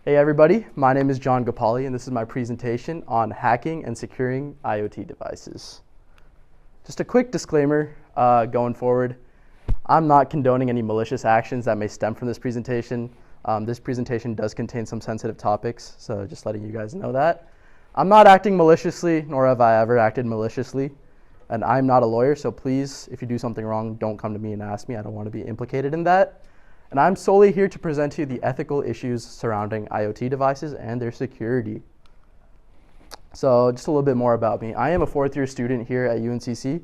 Hey everybody, my name is Gopali and this is my presentation on hacking and securing IoT devices. Just a quick disclaimer going forward. I'm not condoning any malicious actions that may stem from this presentation. This presentation does contain some sensitive topics, so just letting you guys know that. I'm not acting maliciously, nor have I ever acted maliciously. And I'm not a lawyer, so please, if you do something wrong, don't come to me and ask me. I don't want to be implicated in that. And I'm solely here to present to you the ethical issues surrounding IoT devices and their security. So just a little bit more about me. I am a fourth-year student here at UNCC.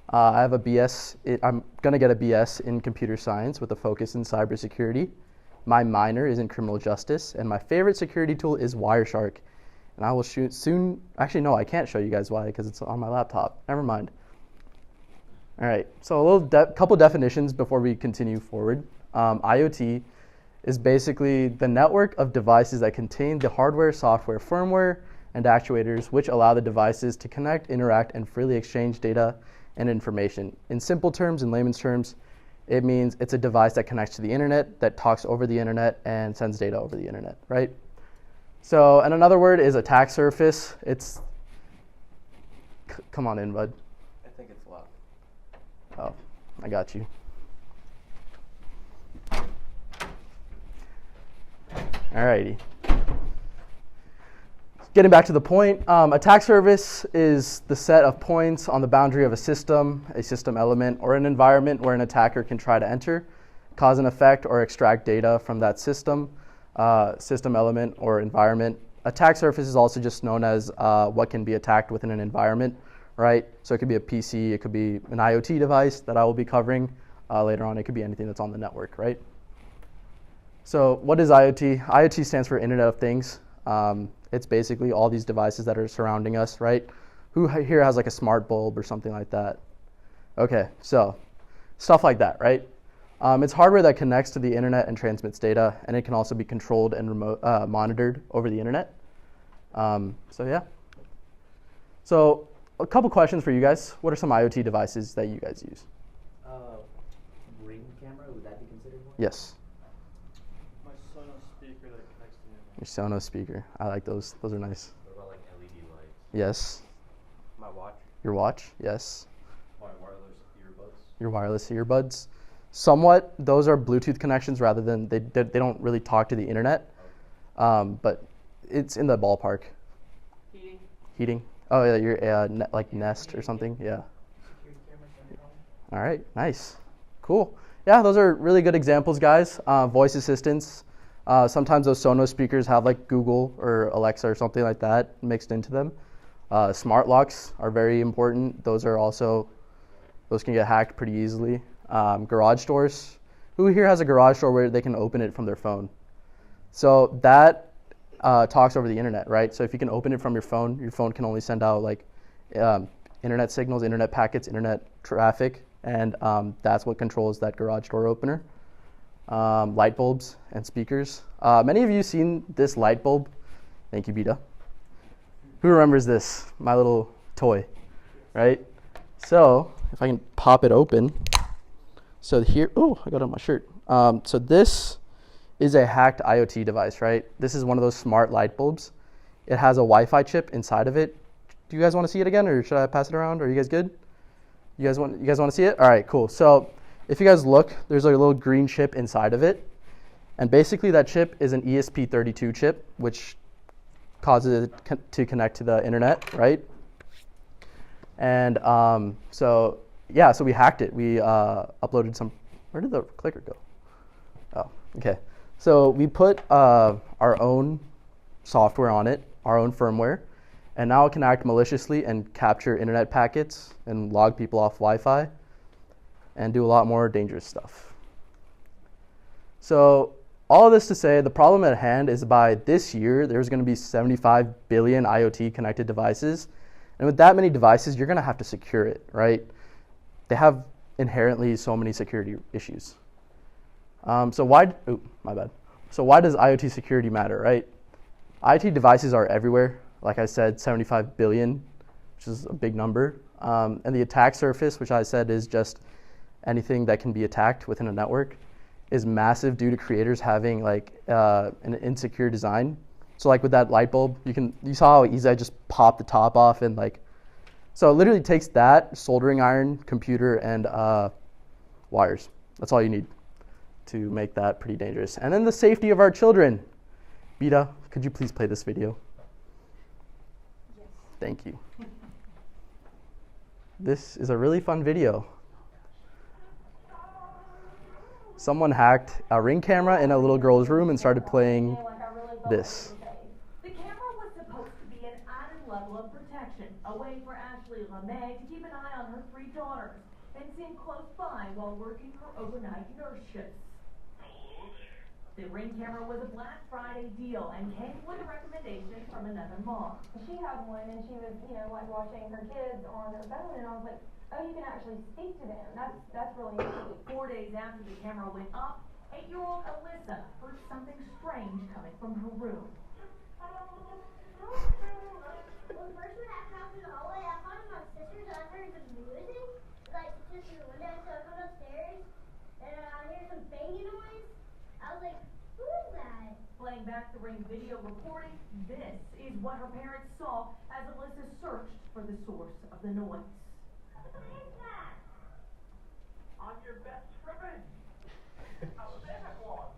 I have a BS. I'm going to get a BS in computer science with a focus in cybersecurity. My minor is in criminal justice, and my favorite security tool is Wireshark. And I will soon. Actually, no, I can't show you guys why because it's on my laptop. Never mind. All right. So a little couple definitions before we continue forward. IoT is basically the network of devices that contain the hardware, software, firmware, and actuators which allow the devices to connect, interact, and freely exchange data and information. In simple terms, in layman's terms, it means it's a device that connects to the internet, that talks over the internet, and sends data over the internet, right? So, and another word is attack surface. It's, come on in, bud. I think it's locked. Oh, I got you. Alrighty. Getting back to the point, attack surface is the set of points on the boundary of a system element, or an environment where an attacker can try to enter, cause an effect, or extract data from that system element, or environment. Attack surface is also just known as what can be attacked within an environment, right? So it could be a PC, it could be an IoT device that I will be covering later on. It could be anything that's on the network, right? So what is IoT? IoT stands for Internet of Things. It's basically all these devices that are surrounding us, right? Who here has like a smart bulb or something like that? Okay, so stuff like that, right? It's hardware that connects to the internet and transmits data, and it can also be controlled and monitored over the internet. So yeah. So a couple questions for you guys. What are some IoT devices that you guys use? Ring camera, would that be considered one? Yes. Your Sonos speaker. I like those. Those are nice. What about like LED lights? Yes. My watch? Your watch. Yes. My wireless earbuds? Your wireless earbuds. Somewhat, those are Bluetooth connections rather than, they don't really talk to the internet. But it's in the ballpark. Heating. Oh yeah, your like Nest or something. Yeah. All right. Nice. Cool. Yeah, those are really good examples, guys. Voice assistants. Sometimes those Sonos speakers have like Google or Alexa or something like that mixed into them. Smart locks are very important. Those can get hacked pretty easily. Garage doors. Who here has a garage door where they can open it from their phone? So that talks over the internet, right? So if you can open it from your phone can only send out like internet signals, internet packets, internet traffic, and that's what controls that garage door opener. Light bulbs and speakers. Many of you seen this light bulb? Thank you, Beta. Who remembers this? My little toy, right? So if I can pop it open. So here, oh, I got it on my shirt. So this is a hacked IoT device, right? This is one of those smart light bulbs. It has a Wi-Fi chip inside of it. Do you guys want to see it again, or should I pass it around? Are you guys good? You guys want to see it? All right, cool. So if you guys look, there's a little green chip inside of it. And basically that chip is an ESP32 chip, which causes it to connect to the internet, right? And so we hacked it. We uploaded some, where did the clicker go? Oh, okay. So we put our own software on it, our own firmware, and now it can act maliciously and capture internet packets and log people off Wi-Fi and do a lot more dangerous stuff. So all of this to say, the problem at hand is by this year, there's going to be 75 billion IoT connected devices. And with that many devices, you're going to have to secure it, right? They have inherently so many security issues. So why does IoT security matter, right? IoT devices are everywhere. Like I said, 75 billion, which is a big number. And the attack surface, which I said is just anything that can be attacked within a network, is massive due to creators having like an insecure design. So like with that light bulb, you saw how easy I just popped the top off and like, so it literally takes that soldering iron, computer, and wires. That's all you need to make that pretty dangerous. And then the safety of our children. Beta, could you please play this video? Yes. Thank you. This is a really fun video. Someone hacked a Ring camera in a little girl's room and started playing this. The camera was supposed to be an added level of protection, a way for Ashley LeMay to keep an eye on her 3 daughters and seem close by while working her overnight nurse shifts. The Ring camera was a Black Friday deal and came with a recommendation from another mom. She had one and she was, like watching her kids on her phone, and I was like, oh, you can actually speak to them. That's really neat. 4 days after the camera went up, 8-year-old Alyssa heard something strange coming from her room. Well, first when I came through the hallway, I found my sister's, and I heard some music, like just in the window, so I come upstairs, and I hear some banging noise. I was like, who is that? Playing back the Ring video recording, this is what her parents saw as Alyssa searched for the source of the noise. What is that? I'm your best friend. I'm Santa Claus.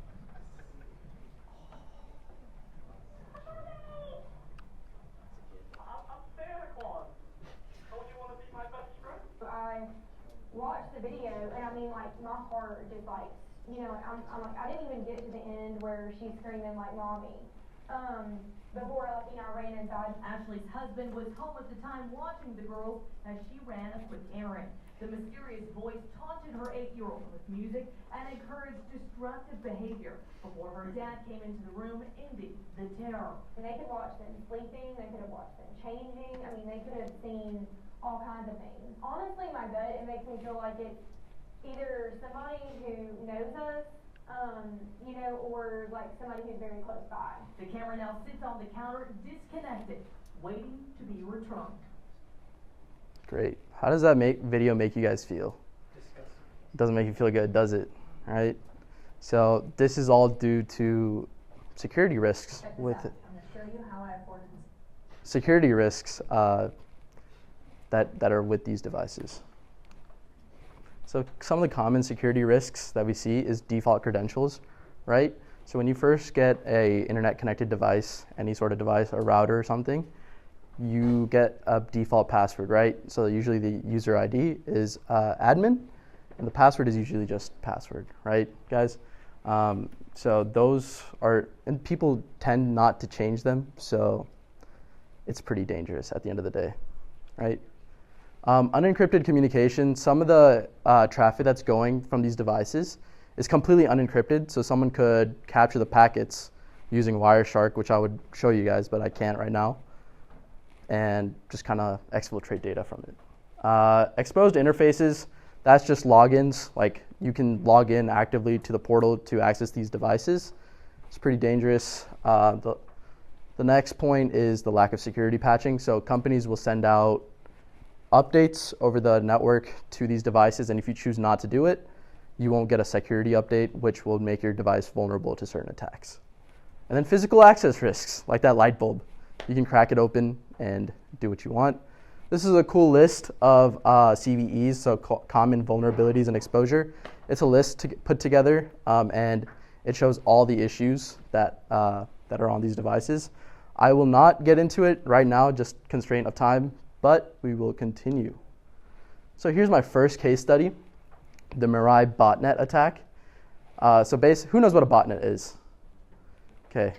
I'm Santa Claus. Don't you want to be my best friend? I watched the video, and I mean, like, my heart just like, I'm like, I didn't even get to the end where she's screaming like, mommy. Before I ran inside. Ashley's husband was home at the time watching the girls as she ran a quick errand. The mysterious voice taunted her 8-year-old with music and encouraged destructive behavior before her dad came into the room, ending the terror. And they could watch them sleeping, they could have watched them changing. I mean, they could have seen all kinds of things. Honestly, my gut, it makes me feel like it's either somebody who knows us, or like somebody who's very close by. The camera now sits on the counter, disconnected, waiting to be returned. Great. How does that video make you guys feel? Disgusting. It doesn't make you feel good, does it? Right? So this is all due to security risks with it. I'm going to show you how I afforded Security risks that are with these devices. So some of the common security risks that we see is default credentials, right? So when you first get a internet connected device, any sort of device, a router or something, you get a default password, right? So usually the user ID is admin, and the password is usually just password, right, guys? So those are, and people tend not to change them, so it's pretty dangerous at the end of the day, right? Unencrypted communication, some of the traffic that's going from these devices is completely unencrypted, so someone could capture the packets using Wireshark, which I would show you guys, but I can't right now, and just kind of exfiltrate data from it. Exposed interfaces, that's just logins, like you can log in actively to the portal to access these devices. It's pretty dangerous. The next point is the lack of security patching, so companies will send out updates over the network to these devices, and if you choose not to do it, you won't get a security update, which will make your device vulnerable to certain attacks. And then physical access risks, like that light bulb. You can crack it open and do what you want. This is a cool list of CVEs, so common vulnerabilities and exposure. It's a list put together, and it shows all the issues that are on these devices. I will not get into it right now, just constraint of time, but we will continue. So here's my first case study, the Mirai botnet attack. Who knows what a botnet is? Okay,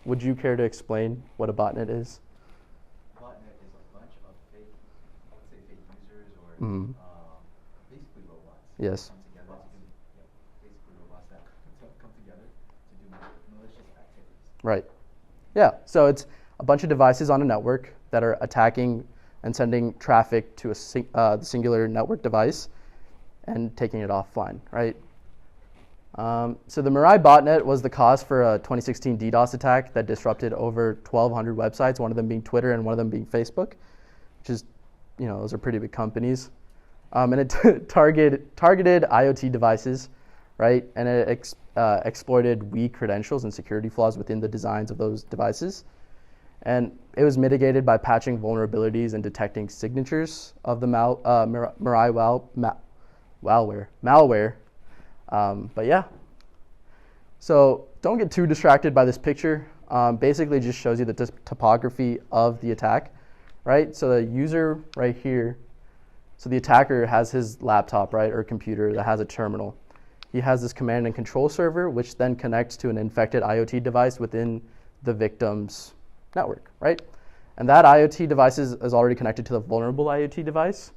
would you care to explain what a botnet is? Botnet is a bunch of fake, I would say fake users or basically robots. Yes. Come together to do, basically robots that come together to do malicious activities. Right. Yeah, so it's a bunch of devices on a network that are attacking and sending traffic to a singular network device and taking it offline, right? So the Mirai botnet was the cause for a 2016 DDoS attack that disrupted over 1,200 websites, one of them being Twitter and one of them being Facebook, which is, those are pretty big companies. And it targeted IoT devices right? And it exploited weak credentials and security flaws within the designs of those devices. And it was mitigated by patching vulnerabilities and detecting signatures of the malware. But yeah. So don't get too distracted by this picture. Basically, it just shows you the topography of the attack, right? So the user right here, so the attacker has his laptop, right, or computer that has a terminal. He has this command and control server, which then connects to an infected IoT device within the victim's network, right? And that IoT device is already connected to the vulnerable IoT device.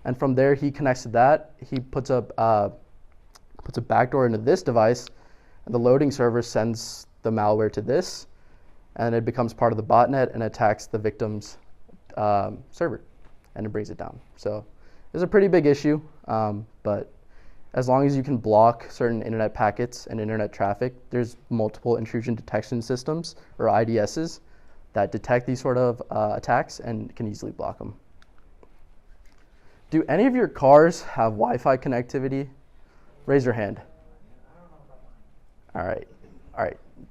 And from there, he connects to that. He puts a backdoor into this device, and the loading server sends the malware to this, and it becomes part of the botnet and attacks the victim's server, and it brings it down. So it's a pretty big issue, but as long as you can block certain internet packets and internet traffic, there's multiple intrusion detection systems, or IDSs, that detect these sort of attacks and can easily block them. Do any of your cars have Wi-Fi connectivity? Raise your hand. All right.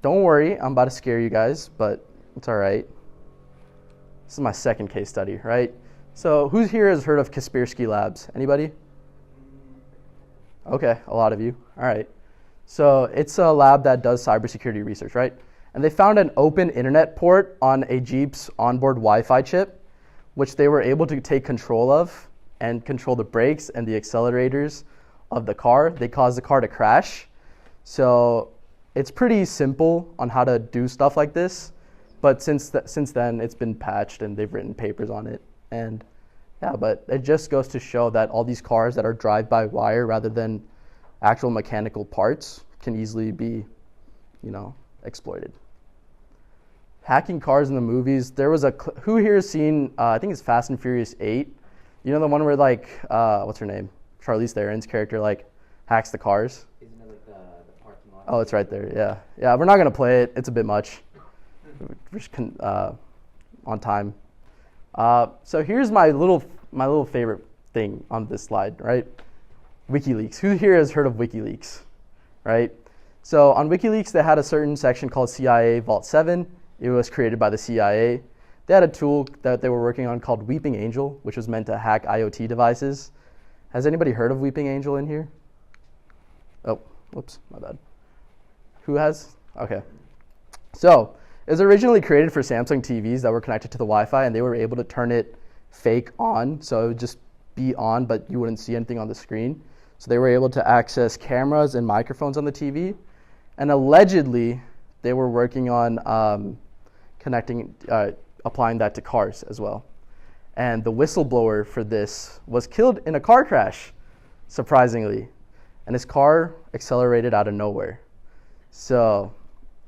Don't worry, I'm about to scare you guys, but it's all right. This is my second case study, right? So who here has heard of Kaspersky Labs? Anybody? Okay, a lot of you. All right. So it's a lab that does cybersecurity research, right? And they found an open internet port on a Jeep's onboard Wi-Fi chip, which they were able to take control of and control the brakes and the accelerators of the car. They caused the car to crash. So it's pretty simple on how to do stuff like this. But since then, it's been patched and they've written papers on it. And yeah, but it just goes to show that all these cars that are drive-by-wire rather than actual mechanical parts can easily be, exploited. Hacking cars in the movies. There was who here has seen, I think it's Fast and Furious 8. You know the one where what's her name? Charlize Theron's character hacks the cars. Isn't it like the parking lot? Oh, it's right there. Yeah. Yeah, we're not going to play it. It's a bit much. We're just on time. So here's my little favorite thing on this slide, right? WikiLeaks. Who here has heard of WikiLeaks, right? So on WikiLeaks, they had a certain section called CIA Vault 7. It was created by the CIA. They had a tool that they were working on called Weeping Angel, which was meant to hack IoT devices. Has anybody heard of Weeping Angel in here? Oh, whoops, my bad. Who has? Okay. So it was originally created for Samsung TVs that were connected to the Wi-Fi, and they were able to turn it fake on, so it would just be on, but you wouldn't see anything on the screen. So they were able to access cameras and microphones on the TV, and allegedly they were working on applying that to cars as well. And the whistleblower for this was killed in a car crash, surprisingly, and his car accelerated out of nowhere. So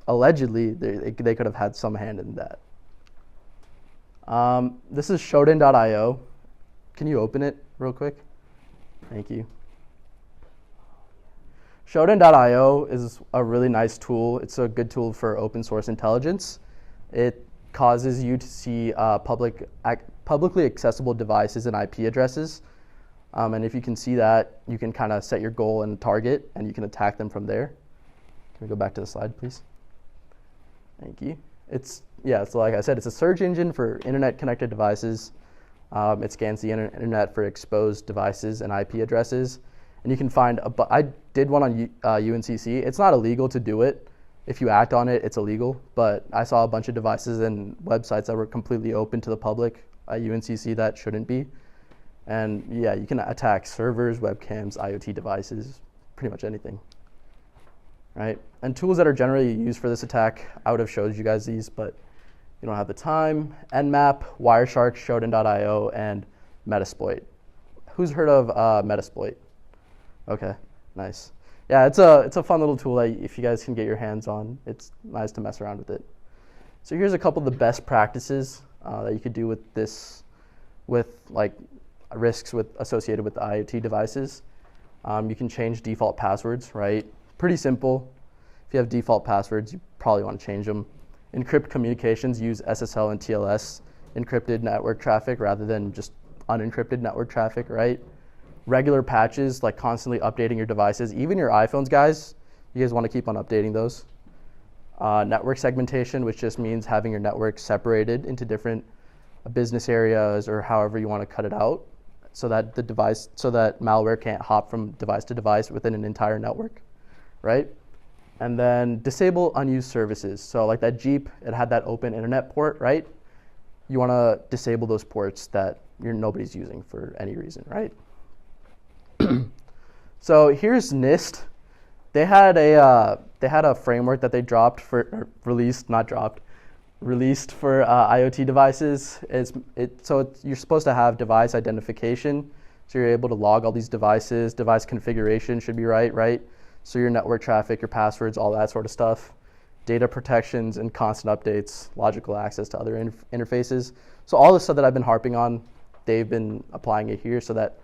allegedly, they could have had some hand in that. This is Shodan.io. Can you open it real quick? Thank you. Shodan.io is a really nice tool. It's a good tool for open source intelligence. It causes you to see publicly accessible devices and IP addresses. And if you can see that, you can kind of set your goal and target, and you can attack them from there. Can we go back to the slide, please? Thank you. So like I said, it's a search engine for internet-connected devices. It scans the internet for exposed devices and IP addresses. And you can find, I did one on UNCC. It's not illegal to do it. If you act on it, it's illegal. But I saw a bunch of devices and websites that were completely open to the public at UNCC that shouldn't be. And yeah, you can attack servers, webcams, IoT devices, pretty much anything. Right? And tools that are generally used for this attack, I would have showed you guys these, but you don't have the time. Nmap, Wireshark, Shodan.io, and Metasploit. Who's heard of Metasploit? Okay, nice. Yeah, it's a fun little tool that if you guys can get your hands on, it's nice to mess around with it. So here's a couple of the best practices that you could do with this, with risks associated with the IoT devices. You can change default passwords, right? Pretty simple. If you have default passwords, you probably want to change them. Encrypt communications, use SSL and TLS encrypted network traffic rather than just unencrypted network traffic, right? regular patches, like constantly updating your devices, even your iPhones, guys. You guys want to keep on updating those. Network segmentation, which just means having your network separated into different business areas or however you want to cut it out, so that malware can't hop from device to device within an entire network, right? And then disable unused services. So like that Jeep, it had that open internet port, right? You want to disable those ports that nobody's using for any reason, right? So here's NIST. They had a framework that they released for IoT devices. You're supposed to have device identification, so you're able to log all these devices. Device configuration should be right? So your network traffic, your passwords, all that sort of stuff. Data protections and constant updates, logical access to other interfaces. So all the stuff that I've been harping on, they've been applying it here so that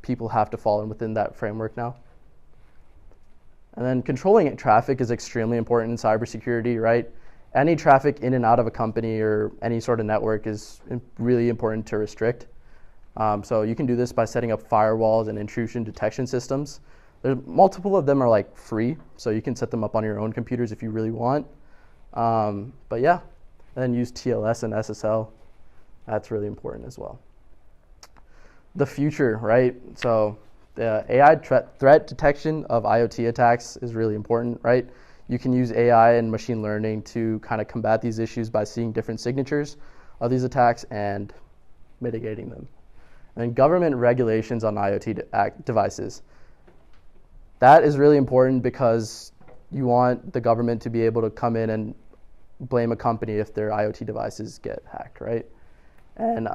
people have to fall in within that framework now. And then controlling traffic is extremely important in cybersecurity, right? Any traffic in and out of a company or any sort of network is really important to restrict. So you can do this by setting up firewalls and intrusion detection systems. There's multiple of them are like free, so you can set them up on your own computers if you really want. But yeah, and then use TLS and SSL. That's really important as well. The future, right? So the AI threat detection of IoT attacks is really important, right? You can use AI and machine learning to kind of combat these issues by seeing different signatures of these attacks and mitigating them. And then government regulations on IoT devices. That is really important because you want the government to be able to come in and blame a company if their IoT devices get hacked, right? And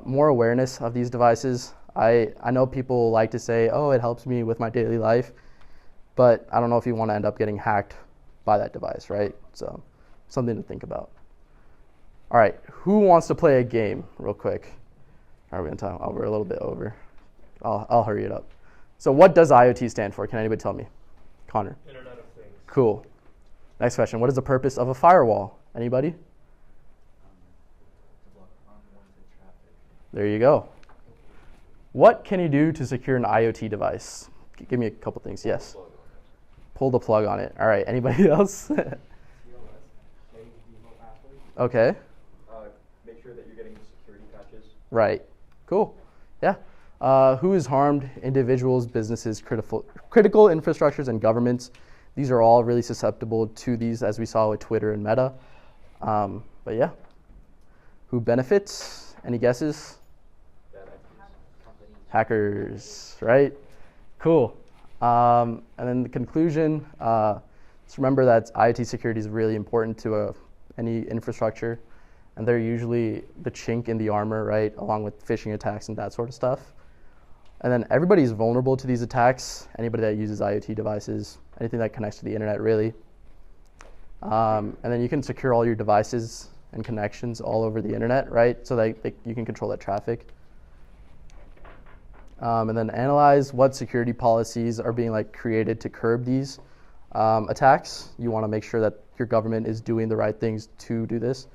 more awareness of these devices. I know people like to say, oh, it helps me with my daily life, but I don't know if you want to end up getting hacked by that device, right? So something to think about. All right, who wants to play a game real quick? All right, we're going to time. Oh, we're a little bit over. I'll hurry it up. So what does IoT stand for? Can anybody tell me? Connor. Internet of Things. Cool. Next question. What is the purpose of a firewall? Anybody? To block unwanted traffic. There you go. What can you do to secure an IoT device? Give me a couple things. Yes. Pull the plug on it. All right. Anybody else? TLS, change default password. Okay. Make sure that you're getting the security patches. Right. Cool. Yeah. Who is harmed? Individuals, businesses, critical infrastructures, and governments. These are all really susceptible to these, as we saw with Twitter and Meta. But yeah. Who benefits? Any guesses? Hackers, right? Cool. And then the conclusion, just remember that IoT security is really important to any infrastructure, and they're usually the chink in the armor, right, along with phishing attacks and that sort of stuff. And then everybody's vulnerable to these attacks, anybody that uses IoT devices, anything that connects to the internet, really. And then you can secure all your devices and connections all over the internet, right, so that you can control that traffic. And then analyze what security policies are being created to curb these attacks. You want to make sure that your government is doing the right things to do this.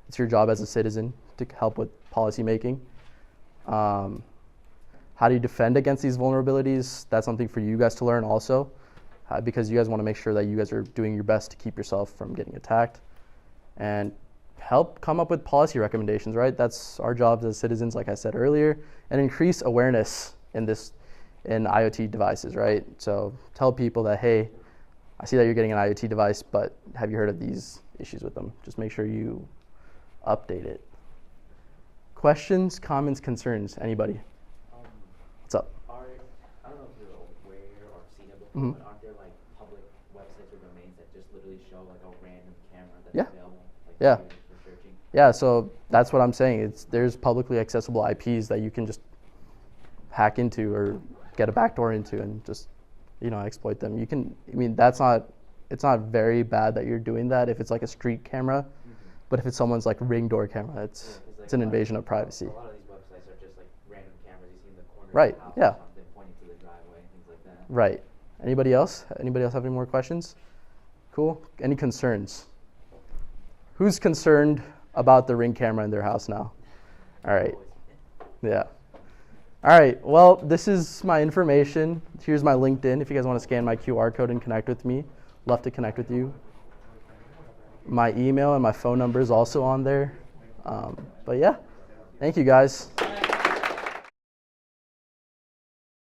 It's your job as a citizen to help with policy making. How do you defend against these vulnerabilities? That's something for you guys to learn also, because you guys want to make sure that you guys are doing your best to keep yourself from getting attacked. And help come up with policy recommendations, right? That's our jobs as citizens, like I said earlier, and increase awareness in IoT devices, right? So tell people that, hey, I see that you're getting an IoT device, but have you heard of these issues with them? Just make sure you update it. Questions, comments, concerns? Anybody? What's up? I don't know if you're aware or seen it before, but aren't there public websites or domains that just literally show a random camera that's available? Yeah. For searching? Yeah, so that's what I'm saying. There's publicly accessible IPs that you can just hack into or get a backdoor into and just, exploit them. You can, it's not very bad that you're doing that if it's a street camera, but if it's someone's ring door camera, it's an invasion of privacy. A lot of these websites are just random cameras you see in the corner Right, of the house yeah. or something pointing to the driveway and things like that. Right. Anybody else? Anybody else have any more questions? Cool. Any concerns? Who's concerned about the Ring camera in their house now? All right. Yeah. All right. Well, this is my information. Here's my LinkedIn. If you guys want to scan my QR code and connect with me, love to connect with you. My email and my phone number is also on there. But yeah, thank you guys.